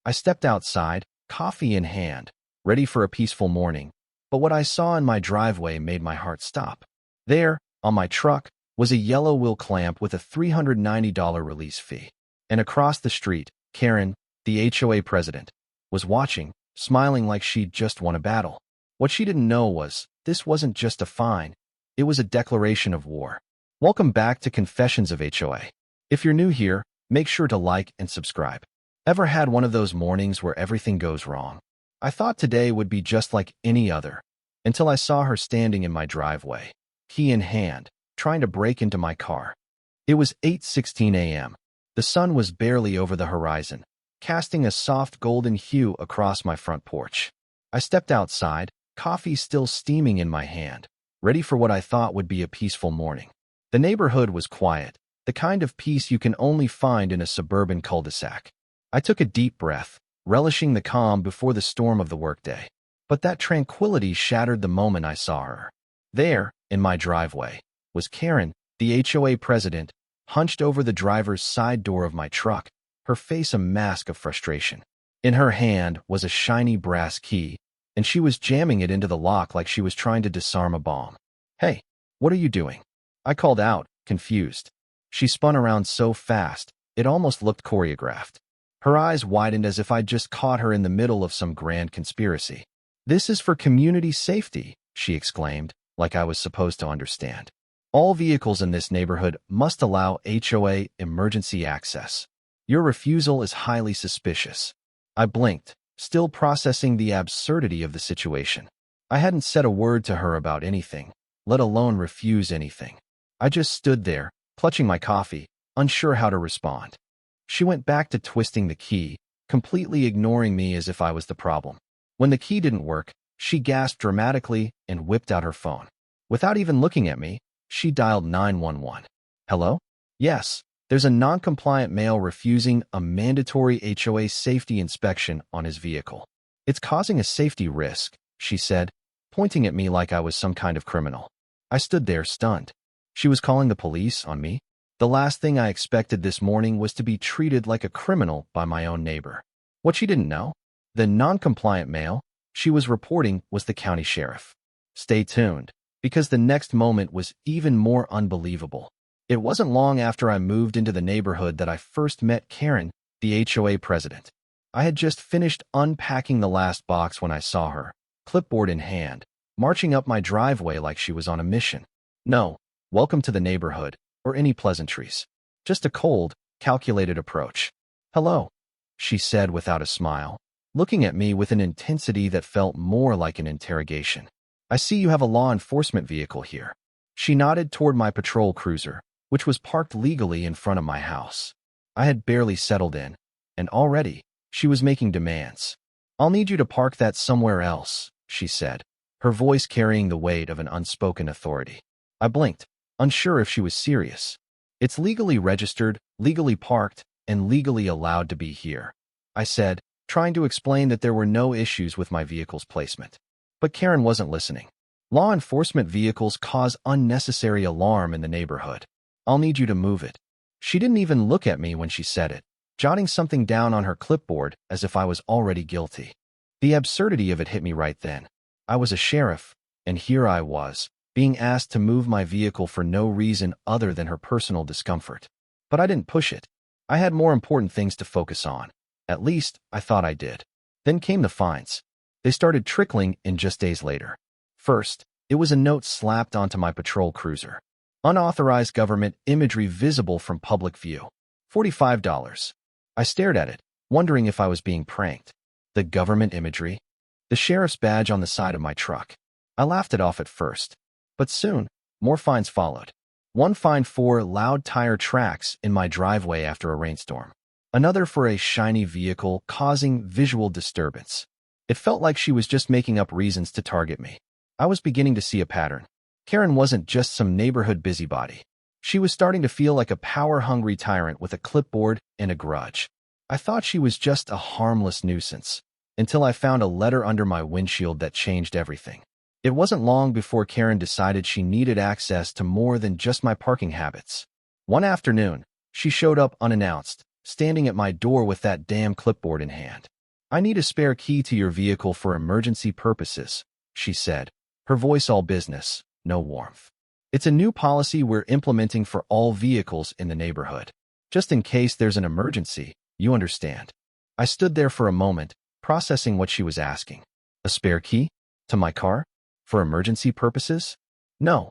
I stepped outside, coffee in hand, ready for a peaceful morning, but what I saw in my driveway made my heart stop. There, on my truck, was a yellow wheel clamp with a $390 release fee. And across the street, Karen, the HOA president, was watching, smiling like she'd just won a battle. What she didn't know was, this wasn't just a fine, it was a declaration of war. Welcome back to Confessions of HOA. If you're new here, make sure to like and subscribe. Ever had one of those mornings where everything goes wrong? I thought today would be just like any other, until I saw her standing in my driveway, key in hand, trying to break into my car. It was 8:16 a.m. The sun was barely over the horizon, casting a soft golden hue across my front porch. I stepped outside, coffee still steaming in my hand, ready for what I thought would be a peaceful morning. The neighborhood was quiet, the kind of peace you can only find in a suburban cul-de-sac. I took a deep breath, relishing the calm before the storm of the workday. But that tranquility shattered the moment I saw her. There, in my driveway, was Karen, the HOA president, hunched over the driver's side door of my truck, her face a mask of frustration. In her hand was a shiny brass key, and she was jamming it into the lock like she was trying to disarm a bomb. "Hey, what are you doing?" I called out, confused. She spun around so fast, it almost looked choreographed. Her eyes widened as if I'd just caught her in the middle of some grand conspiracy. "This is for community safety," she exclaimed, like I was supposed to understand. "All vehicles in this neighborhood must allow HOA emergency access. Your refusal is highly suspicious." I blinked, still processing the absurdity of the situation. I hadn't said a word to her about anything, let alone refuse anything. I just stood there, clutching my coffee, unsure how to respond. She went back to twisting the key, completely ignoring me as if I was the problem. When the key didn't work, she gasped dramatically and whipped out her phone. Without even looking at me, she dialed 911. "Hello? Yes, there's a non-compliant male refusing a mandatory HOA safety inspection on his vehicle. It's causing a safety risk," she said, pointing at me like I was some kind of criminal. I stood there stunned. She was calling the police on me? The last thing I expected this morning was to be treated like a criminal by my own neighbor. What she didn't know? The non-compliant male she was reporting was the county sheriff. Stay tuned, because the next moment was even more unbelievable. It wasn't long after I moved into the neighborhood that I first met Karen, the HOA president. I had just finished unpacking the last box when I saw her, clipboard in hand, marching up my driveway like she was on a mission. No, welcome to the neighborhood, or any pleasantries. Just a cold, calculated approach. "Hello," she said without a smile, looking at me with an intensity that felt more like an interrogation. "I see you have a law enforcement vehicle here." She nodded toward my patrol cruiser, which was parked legally in front of my house. I had barely settled in, and already, she was making demands. "I'll need you to park that somewhere else," she said, her voice carrying the weight of an unspoken authority. I blinked, unsure if she was serious. "It's legally registered, legally parked, and legally allowed to be here," I said, trying to explain that there were no issues with my vehicle's placement. But Karen wasn't listening. "Law enforcement vehicles cause unnecessary alarm in the neighborhood. I'll need you to move it." She didn't even look at me when she said it, jotting something down on her clipboard as if I was already guilty. The absurdity of it hit me right then. I was a sheriff, and here I was, being asked to move my vehicle for no reason other than her personal discomfort. But I didn't push it. I had more important things to focus on. At least, I thought I did. Then came the fines. They started trickling in just days later. First, it was a note slapped onto my patrol cruiser. "Unauthorized government imagery visible from public view. $45. I stared at it, wondering if I was being pranked. The government imagery? The sheriff's badge on the side of my truck. I laughed it off at first. But soon, more fines followed. One fine for loud tire tracks in my driveway after a rainstorm. Another for a shiny vehicle causing visual disturbance. It felt like she was just making up reasons to target me. I was beginning to see a pattern. Karen wasn't just some neighborhood busybody. She was starting to feel like a power-hungry tyrant with a clipboard and a grudge. I thought she was just a harmless nuisance, until I found a letter under my windshield that changed everything. It wasn't long before Karen decided she needed access to more than just my parking habits. One afternoon, she showed up unannounced, standing at my door with that damn clipboard in hand. "I need a spare key to your vehicle for emergency purposes," she said, her voice all business, no warmth. "It's a new policy we're implementing for all vehicles in the neighborhood. Just in case there's an emergency, you understand." I stood there for a moment, processing what she was asking. A spare key? To my car? For emergency purposes? "No,"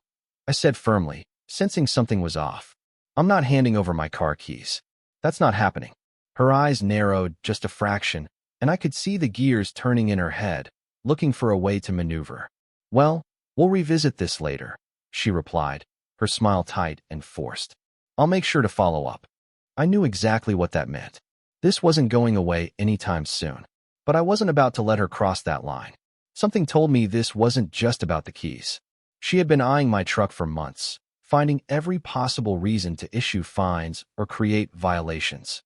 I said firmly, sensing something was off. "I'm not handing over my car keys. That's not happening." Her eyes narrowed just a fraction, and I could see the gears turning in her head, looking for a way to maneuver. "Well, we'll revisit this later," she replied, her smile tight and forced. "I'll make sure to follow up." I knew exactly what that meant. This wasn't going away anytime soon. But I wasn't about to let her cross that line. Something told me this wasn't just about the keys. She had been eyeing my truck for months, finding every possible reason to issue fines or create violations.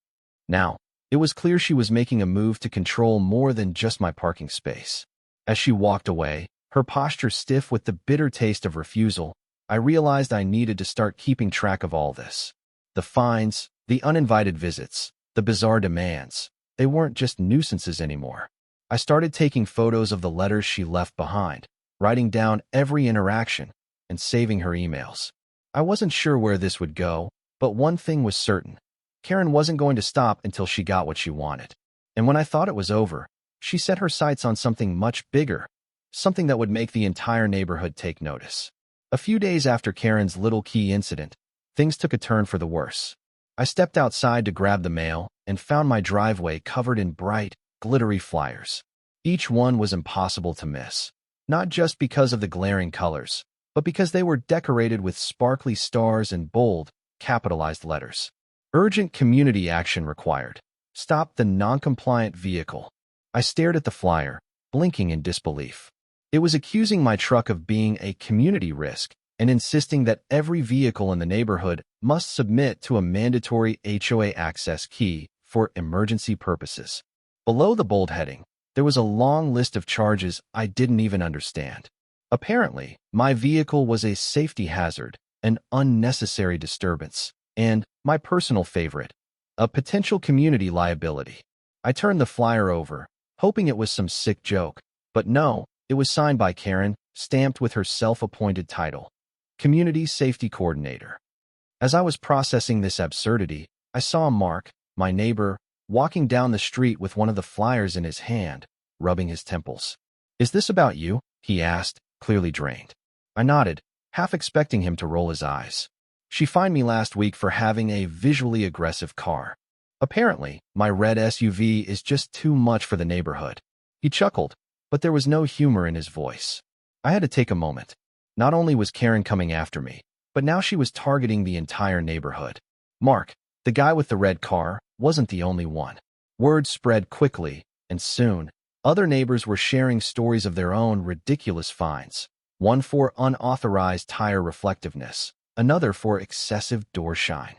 Now, it was clear she was making a move to control more than just my parking space. As she walked away, her posture stiff with the bitter taste of refusal, I realized I needed to start keeping track of all this. The fines, the uninvited visits, the bizarre demands. They weren't just nuisances anymore. I started taking photos of the letters she left behind, writing down every interaction, and saving her emails. I wasn't sure where this would go, but one thing was certain. Karen wasn't going to stop until she got what she wanted. And when I thought it was over, she set her sights on something much bigger, something that would make the entire neighborhood take notice. A few days after Karen's little key incident, things took a turn for the worse. I stepped outside to grab the mail and found my driveway covered in bright, glittery flyers. Each one was impossible to miss, not just because of the glaring colors, but because they were decorated with sparkly stars and bold, capitalized letters. "Urgent community action required. Stop the non-compliant vehicle." I stared at the flyer, blinking in disbelief. It was accusing my truck of being a community risk and insisting that every vehicle in the neighborhood must submit to a mandatory HOA access key for emergency purposes. Below the bold heading, there was a long list of charges I didn't even understand. Apparently, my vehicle was a safety hazard, an unnecessary disturbance, and, my personal favorite, a potential community liability. I turned the flyer over, hoping it was some sick joke, but no, it was signed by Karen, stamped with her self-appointed title, Community Safety Coordinator. As I was processing this absurdity, I saw Mark, my neighbor, walking down the street with one of the flyers in his hand, rubbing his temples. "Is this about you?" he asked, clearly drained. I nodded, half expecting him to roll his eyes. "She fined me last week for having a visually aggressive car. Apparently, my red SUV is just too much for the neighborhood." He chuckled, but there was no humor in his voice. I had to take a moment. Not only was Karen coming after me, but now she was targeting the entire neighborhood. Mark, the guy with the red car, wasn't the only one. Word spread quickly, and soon, other neighbors were sharing stories of their own ridiculous fines. One for unauthorized tire reflectiveness, another for excessive door shine.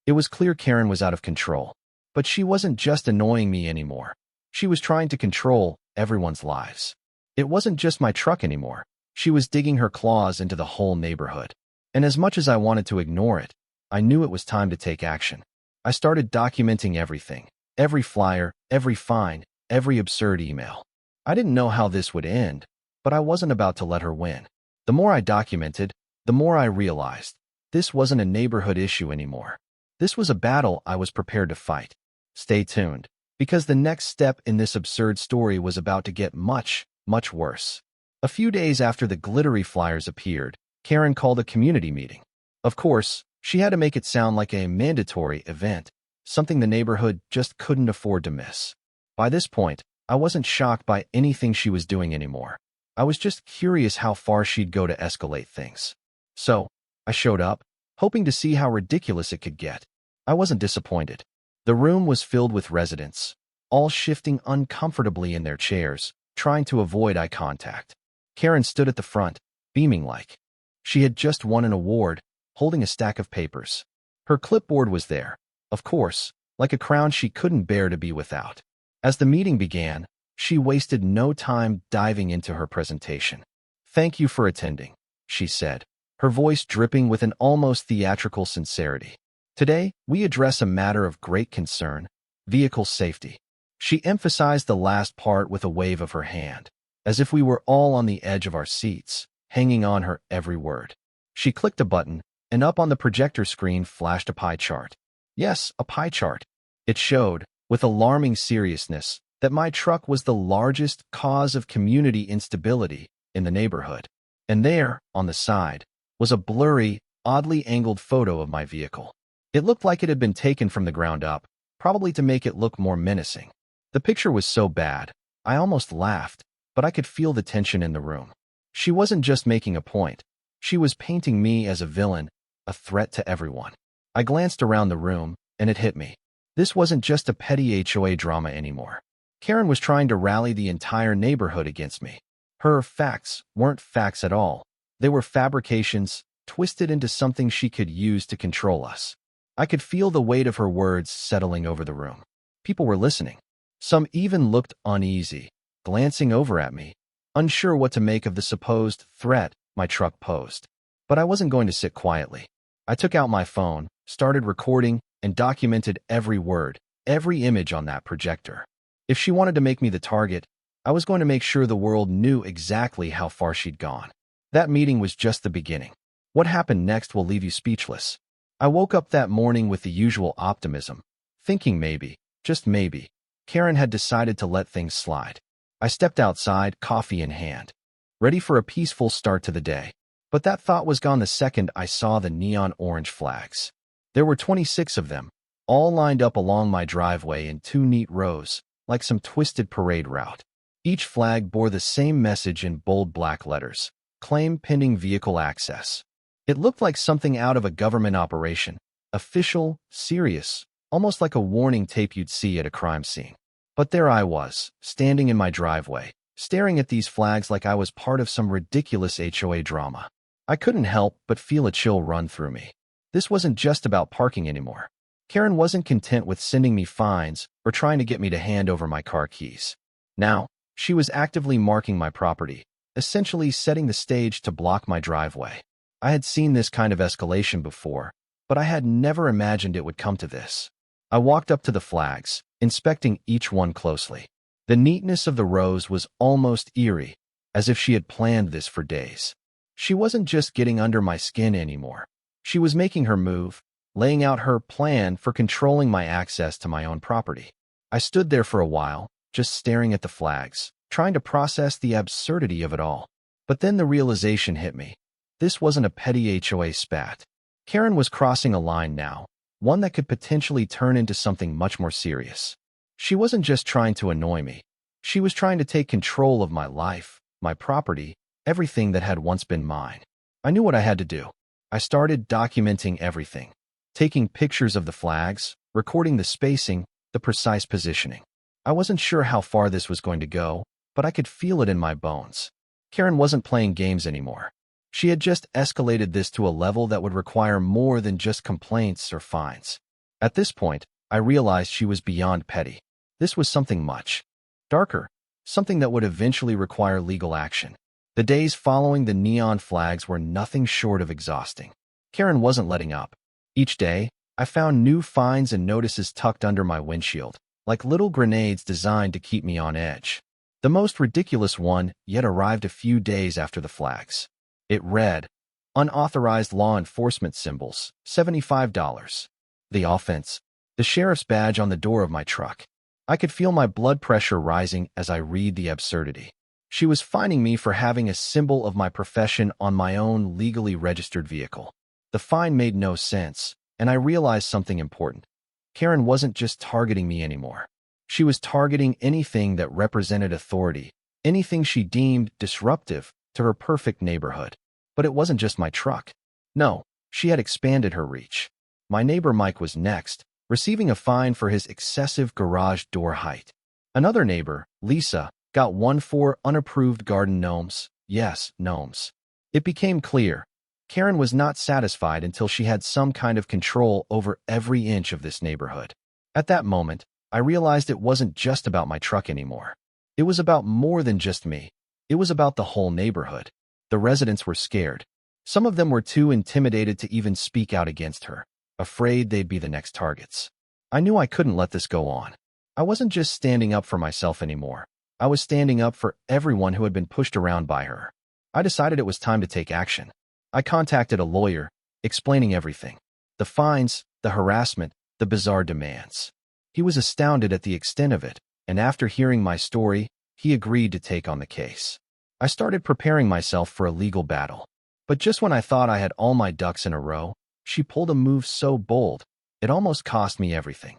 It was clear Karen was out of control, but she wasn't just annoying me anymore. She was trying to control everyone's lives. It wasn't just my truck anymore. She was digging her claws into the whole neighborhood. And as much as I wanted to ignore it, I knew it was time to take action. I started documenting everything, every flyer, every fine, every absurd email. I didn't know how this would end, but I wasn't about to let her win. The more I documented, the more I realized this wasn't a neighborhood issue anymore. This was a battle I was prepared to fight. Stay tuned, because the next step in this absurd story was about to get much, much worse. A few days after the glittery flyers appeared, Karen called a community meeting. Of course, she had to make it sound like a mandatory event, something the neighborhood just couldn't afford to miss. By this point, I wasn't shocked by anything she was doing anymore. I was just curious how far she'd go to escalate things. So, I showed up, hoping to see how ridiculous it could get. I wasn't disappointed. The room was filled with residents, all shifting uncomfortably in their chairs, trying to avoid eye contact. Karen stood at the front, beaming like she had just won an award, holding a stack of papers. Her clipboard was there, of course, like a crown she couldn't bear to be without. As the meeting began, she wasted no time diving into her presentation. "Thank you for attending," she said, her voice dripping with an almost theatrical sincerity. Today, we address a matter of great concern, vehicle safety. She emphasized the last part with a wave of her hand, as if we were all on the edge of our seats, hanging on her every word. She clicked a button, and up on the projector screen flashed a pie chart. Yes, a pie chart. It showed, with alarming seriousness, that my truck was the largest cause of community instability in the neighborhood. And there, on the side, was a blurry, oddly angled photo of my vehicle. It looked like it had been taken from the ground up, probably to make it look more menacing. The picture was so bad, I almost laughed, but I could feel the tension in the room. She wasn't just making a point. She was painting me as a villain, a threat to everyone. I glanced around the room, and it hit me. This wasn't just a petty HOA drama anymore. Karen was trying to rally the entire neighborhood against me. Her facts weren't facts at all. They were fabrications, twisted into something she could use to control us. I could feel the weight of her words settling over the room. People were listening. Some even looked uneasy, glancing over at me, unsure what to make of the supposed threat my truck posed. But I wasn't going to sit quietly. I took out my phone, started recording, and documented every word, every image on that projector. If she wanted to make me the target, I was going to make sure the world knew exactly how far she'd gone. That meeting was just the beginning. What happened next will leave you speechless. I woke up that morning with the usual optimism, thinking maybe, just maybe, Karen had decided to let things slide. I stepped outside, coffee in hand, ready for a peaceful start to the day. But that thought was gone the second I saw the neon orange flags. There were 26 of them, all lined up along my driveway in two neat rows, like some twisted parade route. Each flag bore the same message in bold black letters: claim pending vehicle access. It looked like something out of a government operation, official, serious, almost like a warning tape you'd see at a crime scene. But there I was, standing in my driveway, staring at these flags like I was part of some ridiculous HOA drama. I couldn't help but feel a chill run through me. This wasn't just about parking anymore. Karen wasn't content with sending me fines or trying to get me to hand over my car keys. Now, she was actively marking my property, essentially setting the stage to block my driveway. I had seen this kind of escalation before, but I had never imagined it would come to this. I walked up to the flags, inspecting each one closely. The neatness of the rows was almost eerie, as if she had planned this for days. She wasn't just getting under my skin anymore. She was making her move, laying out her plan for controlling my access to my own property. I stood there for a while, just staring at the flags, trying to process the absurdity of it all. But then the realization hit me. This wasn't a petty HOA spat. Karen was crossing a line now, one that could potentially turn into something much more serious. She wasn't just trying to annoy me. She was trying to take control of my life, my property, everything that had once been mine. I knew what I had to do. I started documenting everything, taking pictures of the flags, recording the spacing, the precise positioning. I wasn't sure how far this was going to go, but I could feel it in my bones. Karen wasn't playing games anymore. She had just escalated this to a level that would require more than just complaints or fines. At this point, I realized she was beyond petty. This was something much darker, something that would eventually require legal action. The days following the neon flags were nothing short of exhausting. Karen wasn't letting up. Each day, I found new fines and notices tucked under my windshield, like little grenades designed to keep me on edge. The most ridiculous one yet arrived a few days after the flags. It read, "Unauthorized law enforcement symbols, $75. The offense, the sheriff's badge on the door of my truck." I could feel my blood pressure rising as I read the absurdity. She was fining me for having a symbol of my profession on my own legally registered vehicle. The fine made no sense, and I realized something important. Karen wasn't just targeting me anymore. She was targeting anything that represented authority, anything she deemed disruptive to her perfect neighborhood. But it wasn't just my truck. No, she had expanded her reach. My neighbor Mike was next, receiving a fine for his excessive garage door height. Another neighbor, Lisa, got one for unapproved garden gnomes. Yes, gnomes. It became clear. Karen was not satisfied until she had some kind of control over every inch of this neighborhood. At that moment, I realized it wasn't just about my truck anymore. It was about more than just me. It was about the whole neighborhood. The residents were scared. Some of them were too intimidated to even speak out against her. afraid they'd be the next targets. I knew I couldn't let this go on. I wasn't just standing up for myself anymore. I was standing up for everyone who had been pushed around by her. I decided it was time to take action. I contacted a lawyer, explaining everything. The fines, the harassment, the bizarre demands. He was astounded at the extent of it, and after hearing my story, he agreed to take on the case. I started preparing myself for a legal battle. But just when I thought I had all my ducks in a row, she pulled a move so bold, it almost cost me everything.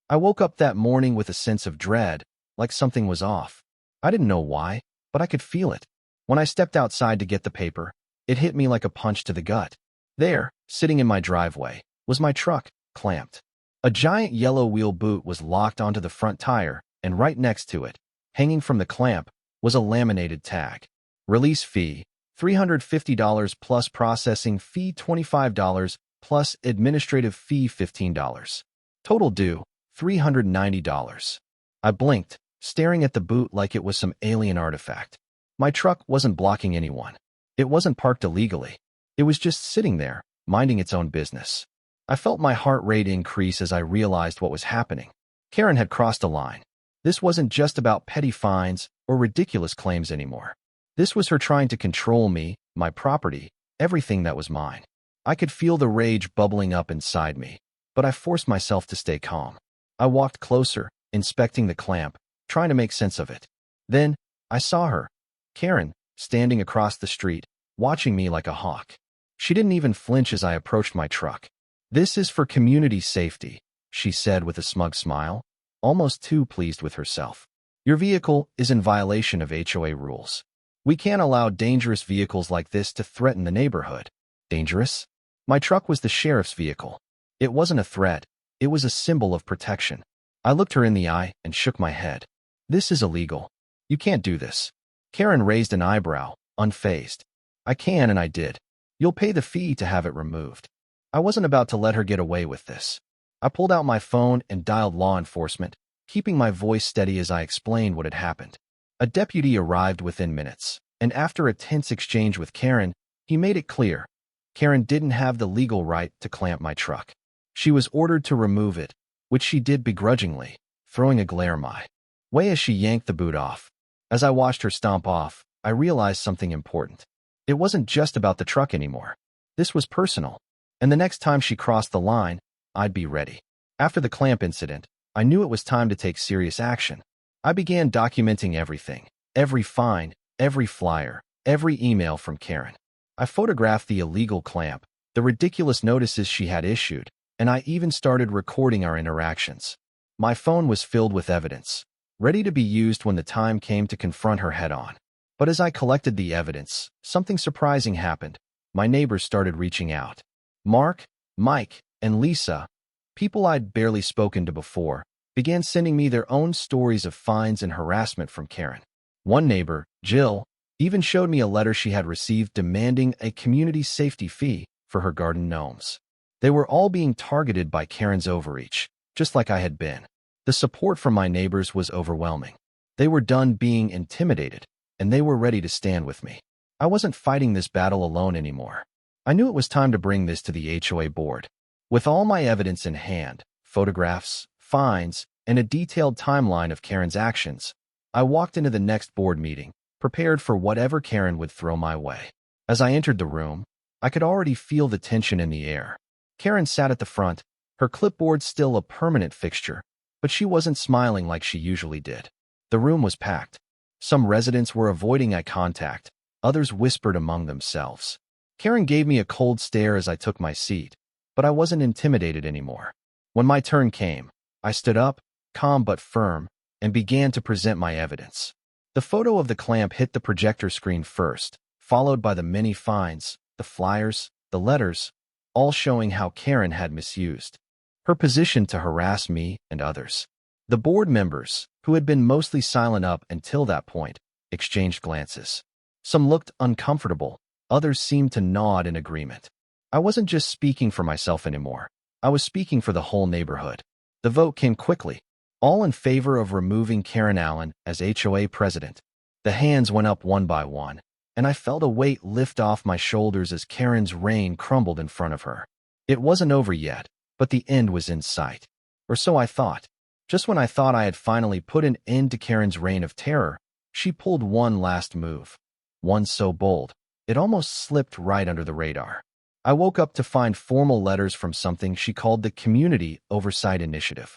I woke up that morning with a sense of dread, like something was off. I didn't know why, but I could feel it. When I stepped outside to get the paper, it hit me like a punch to the gut. There, sitting in my driveway, was my truck, clamped. A giant yellow wheel boot was locked onto the front tire, and right next to it, hanging from the clamp, was a laminated tag. Release fee, $350 plus processing fee $25 plus administrative fee $15. Total due, $390. I blinked, staring at the boot like it was some alien artifact. My truck wasn't blocking anyone. It wasn't parked illegally. It was just sitting there, minding its own business. I felt my heart rate increase as I realized what was happening. Karen had crossed a line. This wasn't just about petty fines or ridiculous claims anymore. This was her trying to control me, my property, everything that was mine. I could feel the rage bubbling up inside me, but I forced myself to stay calm. I walked closer, inspecting the clamp, trying to make sense of it. Then, I saw her, Karen, standing across the street, watching me like a hawk. She didn't even flinch as I approached my truck. "This is for community safety," she said with a smug smile, almost too pleased with herself. "Your vehicle is in violation of HOA rules. We can't allow dangerous vehicles like this to threaten the neighborhood." Dangerous? My truck was the sheriff's vehicle. It wasn't a threat. It was a symbol of protection. I looked her in the eye and shook my head. "This is illegal. You can't do this." Karen raised an eyebrow, unfazed. "I can, and I did. You'll pay the fee to have it removed." I wasn't about to let her get away with this. I pulled out my phone and dialed law enforcement, keeping my voice steady as I explained what had happened. A deputy arrived within minutes, and after a tense exchange with Karen, he made it clear. Karen didn't have the legal right to clamp my truck. She was ordered to remove it, which she did begrudgingly, throwing a glare my way as she yanked the boot off. As I watched her stomp off, I realized something important. It wasn't just about the truck anymore. This was personal. And the next time she crossed the line, I'd be ready. After the clamp incident, I knew it was time to take serious action. I began documenting everything, every fine, every flyer, every email from Karen. I photographed the illegal clamp, the ridiculous notices she had issued, and I even started recording our interactions. My phone was filled with evidence, ready to be used when the time came to confront her head-on. But as I collected the evidence, something surprising happened. My neighbors started reaching out. Mark, Mike, and Lisa, people I'd barely spoken to before, began sending me their own stories of fines and harassment from Karen. One neighbor, Jill, even showed me a letter she had received demanding a community safety fee for her garden gnomes. They were all being targeted by Karen's overreach, just like I had been. The support from my neighbors was overwhelming. They were done being intimidated, and they were ready to stand with me. I wasn't fighting this battle alone anymore. I knew it was time to bring this to the HOA board. With all my evidence in hand, photographs, fines, and a detailed timeline of Karen's actions, I walked into the next board meeting, prepared for whatever Karen would throw my way. As I entered the room, I could already feel the tension in the air. Karen sat at the front, her clipboard still a permanent fixture, but she wasn't smiling like she usually did. The room was packed. Some residents were avoiding eye contact, others whispered among themselves. Karen gave me a cold stare as I took my seat, but I wasn't intimidated anymore. When my turn came, I stood up, calm but firm, and began to present my evidence. The photo of the clamp hit the projector screen first, followed by the many fines, the flyers, the letters, all showing how Karen had misused her position to harass me and others. The board members, who had been mostly silent up until that point, exchanged glances. Some looked uncomfortable. Others seemed to nod in agreement. I wasn't just speaking for myself anymore. I was speaking for the whole neighborhood. The vote came quickly, all in favor of removing Karen Allen as HOA president. The hands went up one by one, and I felt a weight lift off my shoulders as Karen's reign crumbled in front of her. It wasn't over yet. But the end was in sight. Or so I thought. Just when I thought I had finally put an end to Karen's reign of terror, she pulled one last move. One so bold, it almost slipped right under the radar. I woke up to find formal letters from something she called the Community Oversight Initiative.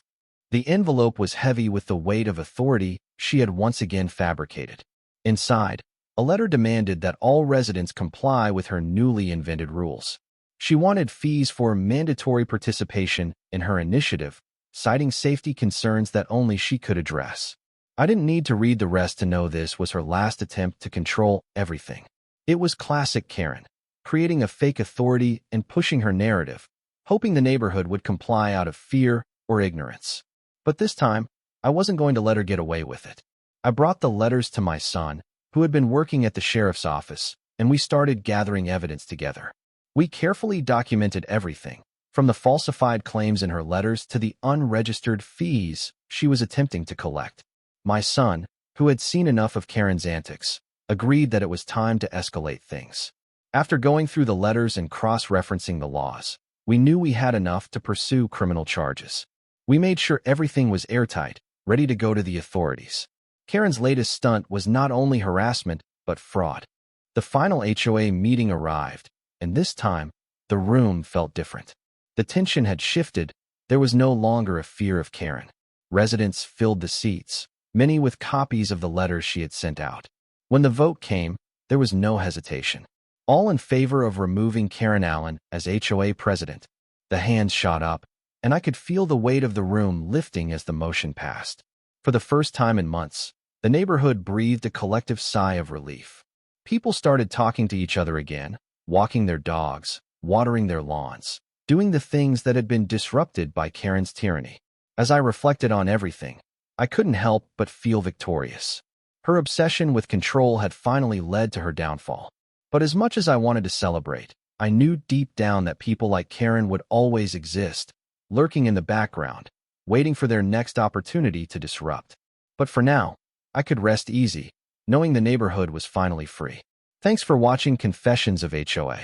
The envelope was heavy with the weight of authority she had once again fabricated. Inside, a letter demanded that all residents comply with her newly invented rules. She wanted fees for mandatory participation in her initiative, citing safety concerns that only she could address. I didn't need to read the rest to know this was her last attempt to control everything. It was classic Karen, creating a fake authority and pushing her narrative, hoping the neighborhood would comply out of fear or ignorance. But this time, I wasn't going to let her get away with it. I brought the letters to my son, who had been working at the sheriff's office, and we started gathering evidence together. We carefully documented everything, from the falsified claims in her letters to the unregistered fees she was attempting to collect. My son, who had seen enough of Karen's antics, agreed that it was time to escalate things. After going through the letters and cross-referencing the laws, we knew we had enough to pursue criminal charges. We made sure everything was airtight, ready to go to the authorities. Karen's latest stunt was not only harassment, but fraud. The final HOA meeting arrived, and this time, the room felt different. The tension had shifted. There was no longer a fear of Karen. Residents filled the seats, many with copies of the letters she had sent out. When the vote came, there was no hesitation. All in favor of removing Karen Allen as HOA president. The hands shot up, and I could feel the weight of the room lifting as the motion passed. For the first time in months, the neighborhood breathed a collective sigh of relief. People started talking to each other again, walking their dogs, watering their lawns, doing the things that had been disrupted by Karen's tyranny. As I reflected on everything, I couldn't help but feel victorious. Her obsession with control had finally led to her downfall. But as much as I wanted to celebrate, I knew deep down that people like Karen would always exist, lurking in the background, waiting for their next opportunity to disrupt. But for now, I could rest easy, knowing the neighborhood was finally free. Thanks for watching Confessions of HOA.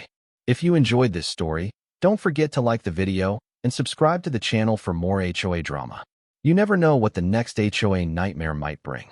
If you enjoyed this story, don't forget to like the video and subscribe to the channel for more HOA drama. You never know what the next HOA nightmare might bring.